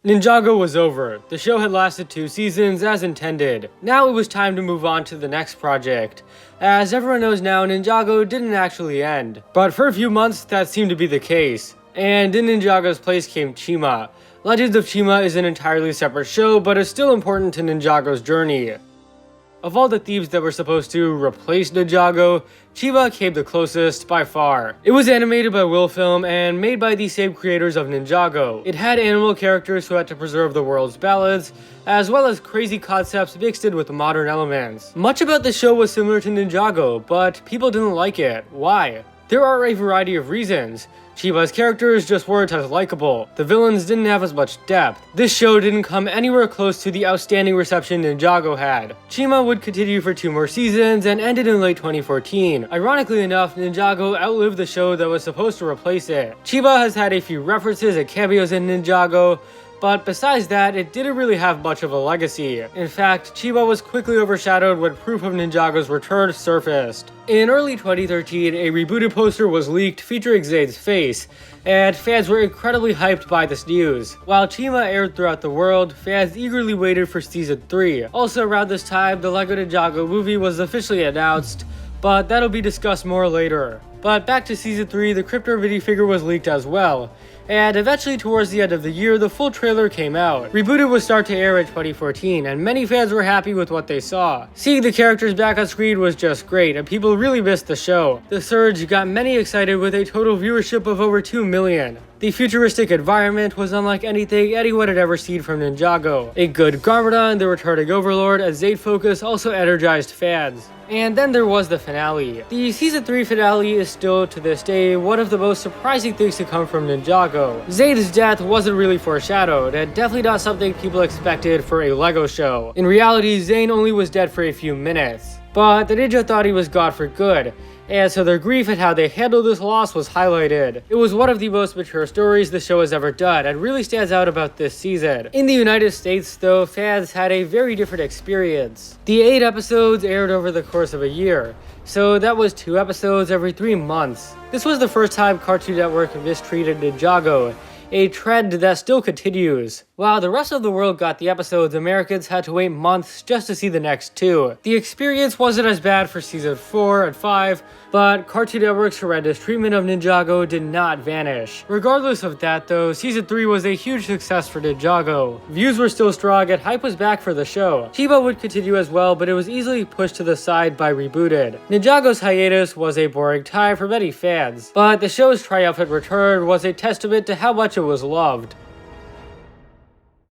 Ninjago was over. The show had lasted 2 seasons as intended. Now it was time to move on to the next project. As everyone knows now, Ninjago didn't actually end. But for a few months, that seemed to be the case. And in Ninjago's place came Chima. Legends of Chima is an entirely separate show, but is still important to Ninjago's journey. Of all the thieves that were supposed to replace Ninjago, Chima came the closest by far. It was animated by Film and made by the same creators of Ninjago. It had animal characters who had to preserve the world's ballads, as well as crazy concepts mixed in with modern elements. Much about the show was similar to Ninjago, but people didn't like it. Why? There are a variety of reasons. Chima's characters just weren't as likable. The villains didn't have as much depth. This show didn't come anywhere close to the outstanding reception Ninjago had. Chima would continue for 2 more seasons and ended in late 2014. Ironically enough, Ninjago outlived the show that was supposed to replace it. Chima has had a few references and cameos in Ninjago, but besides that, it didn't really have much of a legacy. In fact, Chima was quickly overshadowed when proof of Ninjago's return surfaced. In early 2013, a rebooted poster was leaked featuring Zane's face, and fans were incredibly hyped by this news. While Chima aired throughout the world, fans eagerly waited for Season 3. Also around this time, the LEGO Ninjago movie was officially announced, but that'll be discussed more later. But back to Season 3, the Crypto minifigure was leaked as well. And eventually towards the end of the year, the full trailer came out. Rebooted would start to air in 2014, and many fans were happy with what they saw. Seeing the characters back on screen was just great, and people really missed the show. The surge got many excited with a total viewership of over 2 million. The futuristic environment was unlike anything anyone had ever seen from Ninjago. A good Garmadon, the returning Overlord, and Zane Focus also energized fans. And then there was the finale. The Season 3 finale is still, to this day, one of the most surprising things to come from Ninjago. Zane's death wasn't really foreshadowed, and definitely not something people expected for a LEGO show. In reality, Zane only was dead for a few minutes. But the ninja thought he was gone for good, and so their grief at how they handled this loss was highlighted. It was one of the most mature stories the show has ever done, and really stands out about this season. In the United States, though, fans had a very different experience. The 8 episodes aired over the course of a year, so that was 2 episodes every 3 months. This was the first time Cartoon Network mistreated Ninjago, a trend that still continues. While the rest of the world got the episodes, Americans had to wait months just to see the next 2. The experience wasn't as bad for Season 4 and 5, but Cartoon Network's horrendous treatment of Ninjago did not vanish. Regardless of that though, Season 3 was a huge success for Ninjago. Views were still strong and hype was back for the show. Chima would continue as well, but it was easily pushed to the side by Rebooted. Ninjago's hiatus was a boring time for many fans, but the show's triumphant return was a testament to how much it was loved.